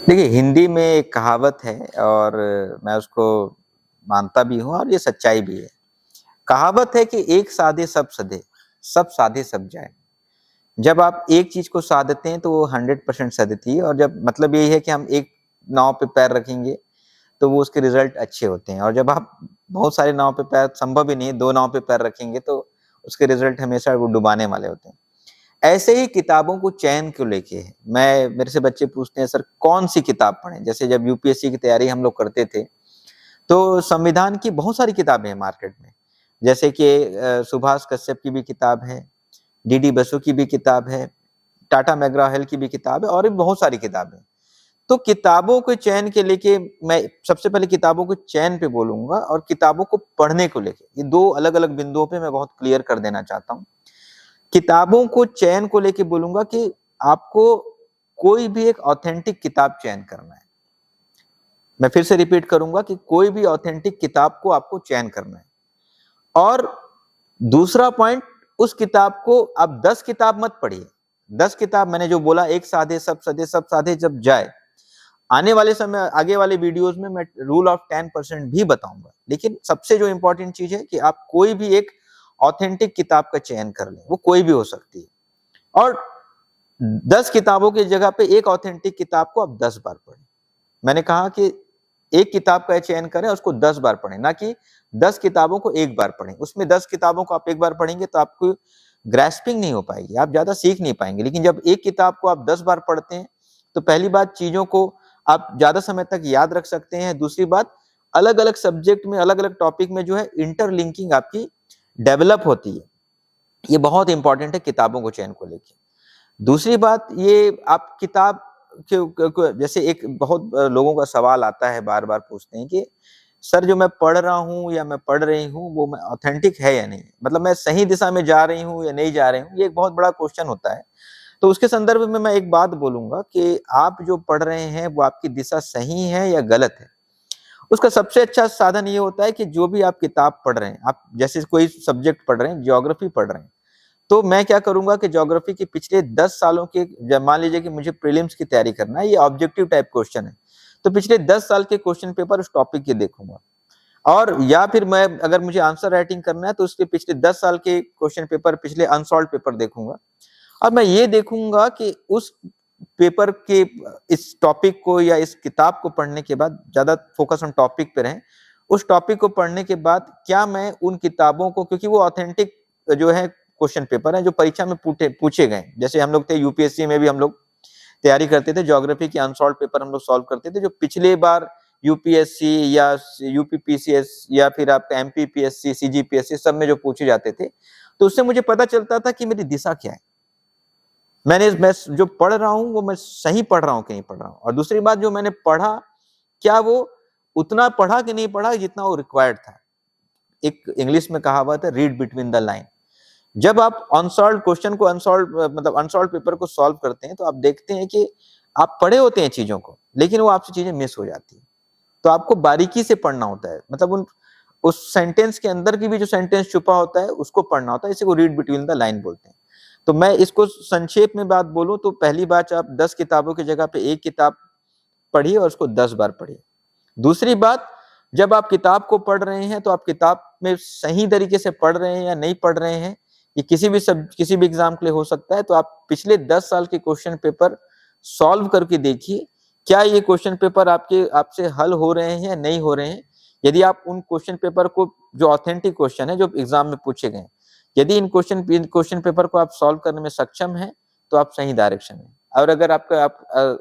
देखिए, हिंदी में एक कहावत है और मैं उसको मानता भी हूँ और ये सच्चाई भी है। कहावत है कि एक साधे सब साधे सब जाए। जब आप एक चीज़ को साधते हैं तो वो 100% सधती है और जब मतलब यही है कि हम एक नाव पे पैर रखेंगे, तो वो उसके रिज़ल्ट अच्छे होते हैं और जब आप बहुत सारे नाव पे पैर संभव ही नहीं है, 2 नाव पे पैर रखेंगे तो उसके रिज़ल्ट हमेशा वो डुबाने वाले होते हैं। ऐसे ही किताबों को चयन को लेके है। मेरे से बच्चे पूछते हैं सर कौन-सी किताब पढ़ें? जैसे जब यूपीएससी की तैयारी हम लोग करते थे, तो संविधान की बहुत सारी किताबें हैं मार्केट में। जैसे कि सुभाष कश्यप की भी किताब है, डीडी बसु की भी किताब है, टाटा मैकग्रा-हिल की भी किताब है और भी बहुत सारी किताबें हैं। तो किताबों के चयन के लेके मैं सबसे पहले किताबों के चयन पे बोलूँगा और किताबों को पढ़ने को लेके। ये 2 अलग-अलग बिंदुओं पे मैं बहुत क्लियर कर देना चाहता हूँ। किताबों को चयन को लेके बोलूँगा कि आपको कोई भी एक ऑथेंटिक किताब चयन करना है। मैं फिर से रिपीट करूँगा कि कोई भी ऑथेंटिक किताब को आपको चयन करना है। और दूसरा पॉइंट उस किताब को आप 10 किताब मत पढ़िए। 10 किताब मैंने जो बोला एक साधे सब साधे जब जाए, आने वाले समय आगे वाले वीडियोज़ में मैं रूल ऑफ 10% भी बताऊँगा। लेकिन सबसे जो इम्पोर्टेंट चीज़ है कि आप कोई भी एक ऑथेंटिक किताब का चयन कर लें, वो कोई भी हो सकती है। और 10 किताबों की जगह पे एक ऑथेंटिक किताब को आप 10 बार पढ़ें। मैंने कहा कि एक किताब का चयन करें, उसको 10 बार पढ़ें, ना कि 10 किताबों को एक बार पढ़ें। उसमें 10 किताबों को आप एक बार पढ़ेंगे तो आपको ग्रास्पिंग नहीं हो पाएगी, आप ज़्यादा सीख नहीं पाएँगे। लेकिन जब एक किताब को आप 10 बार पढ़ते हैं, तो पहली बात चीज़ों को आप ज़्यादा समय तक याद रख सकते हैं। दूसरी बात अलग-अलग सब्जेक्ट में, अलग-अलग टॉपिक में जो है इंटरलिंकिंग आपकी डेवलप होती है। ये बहुत इम्पोर्टेंट है किताबों को चयन को लेके। दूसरी बात ये आप किताब के क जैसे एक बहुत लोगों का सवाल आता है, बार-बार पूछते हैं कि सर जो मैं पढ़ रहा हूँ या मैं पढ़ रही हूँ, वो मैं ऑथेंटिक है या नहीं? मतलब मैं सही दिशा में जा रही हूँ या नहीं जा रही हूँ? ये एक बहुत बड़ा क्वेश्चन होता है। तो उसके संदर्भ में मैं एक बात बोलूँगा कि आप जो पढ़ रहे हैं, वो आपकी दिशा सही है या गलत है? उसका सबसे अच्छा साधन ये होता है कि जो भी आप किताब पढ़ रहे हैं, आप जैसे कोई सब्जेक्ट पढ़ रहे हैं, ज्योग्राफी पढ़ रहे हैं, तो मैं क्या करूँगा कि ज्योग्राफी के पिछले 10 सालों के जब मान लीजिए कि मुझे प्रीलिम्स की तैयारी करना है, ये ऑब्जेक्टिव टाइप क्वेश्चन है। तो पिछले 10 साल के क्वेश्चन पेपर उस टॉपिक के देखूँगा और या फिर मैं अगर मुझे आंसर राइटिंग करना है तो उसके पिछले 10 साल के क्वेश्चन पेपर, पिछले अनसॉल्व्ड पेपर देखूँगा और मैं ये देखूँगा कि उस पेपर के इस टॉपिक को या इस किताब को पढ़ने के बाद ज़्यादा फोकस ऑन टॉपिक पे रहें। उस टॉपिक को पढ़ने के बाद क्या मैं उन किताबों को क्योंकि वो ऑथेंटिक जो है क्वेश्चन पेपर है जो परीक्षा में पूछे गए। जैसे हम लोग थे यूपीएससी में भी हम लोग तैयारी करते थे, ज्योग्राफी के अनसॉल्व्ड पेपर हम लोग सॉल्व करते थे, जो पिछले बार यूपीएससी या यूपीपीसीएस या फिर आपका एमपीपीएससी, सीजीपीएससी सब में जो पूछे जाते थे, तो उससे मुझे पता चलता था कि मेरी दिशा क्या है। मैं जो पढ़ रहा हूँ, वो मैं सही पढ़ रहा हूँ कि नहीं पढ़ रहा हूँ और दूसरी बात जो मैंने पढ़ा, क्या वो उतना पढ़ा कि नहीं पढ़ा जितना वो रिक्वायर्ड था। एक इंग्लिश में कहावत है रीड बिटवीन द लाइन। जब आप अनसॉल्व्ड क्वेश्चन को मतलब अनसॉल्व्ड पेपर को सॉल्व करते हैं, तो आप देखते हैं कि आप पढ़े होते हैं चीज़ों को, लेकिन वो आपसे चीज़ें मिस हो जाती हैं। तो आपको बारीकी से पढ़ना होता है, मतलब उस सेंटेंस के अंदर की भी जो सेंटेंस छुपा होता है, उसको पढ़ना होता है, इसी को रीड बिटवीन द लाइन बोलते हैं। तो मैं इसको संक्षेप में बात बोलूँ तो पहली बात आप 10 किताबों की जगह पे 1 किताब पढ़िए और उसको 10 बार पढ़िए। दूसरी बात, जब आप किताब को पढ़ रहे हैं, तो आप किताब में सही तरीके से पढ़ रहे हैं या नहीं पढ़ रहे हैं, ये किसी भी एग्ज़ाम के लिए हो सकता है, तो आप पिछले 10 साल के क्वेश्चन पेपर सॉल्व करके देखिए, क्या ये क्वेश्चन पेपर आपसे हल हो रहे हैं या नहीं हो रहे हैं? यदि आप उन क्वेश्चन पेपर को जो ऑथेंटिक क्वेश्चन है, जो एग्ज़ाम में पूछे गए हैं, यदि इन क्वेश्चन पेपर को आप सॉल्व करने में सक्षम हैं, तो आप सही डायरेक्शन में। और अगर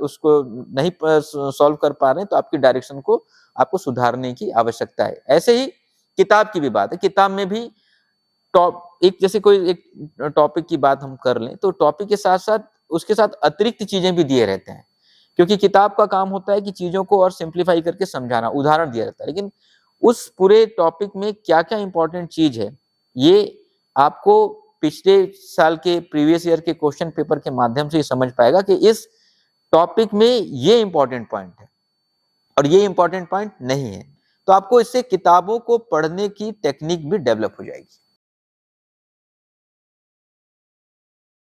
उसको नहीं सॉल्व कर पा रहे हैं, तो आपकी डायरेक्शन को आपको सुधारने की आवश्यकता है। ऐसे ही किताब की भी बात है, किताब में भी एक जैसे कोई एक टॉपिक की बात हम कर लें, तो टॉपिक के साथ-साथ उसके साथ अतिरिक्त चीज़ें भी दिए रहते हैं। क्योंकि किताब का काम होता है कि चीज़ों को और सिंप्लीफाई करके समझाना, उदाहरण दिया जाता है। लेकिन उस पूरे टॉपिक में क्या-क्या इम्पोर्टेंट चीज़ है, ये आपको पिछले साल के प्रीवियस ईयर के क्वेश्चन पेपर के माध्यम से ही समझ पाएगा कि इस टॉपिक में ये इम्पोर्टेंट पॉइंट है और ये इम्पोर्टेंट पॉइंट नहीं है। तो आपको इससे किताबों को पढ़ने की टेक्निक भी डेवलप हो जाएगी।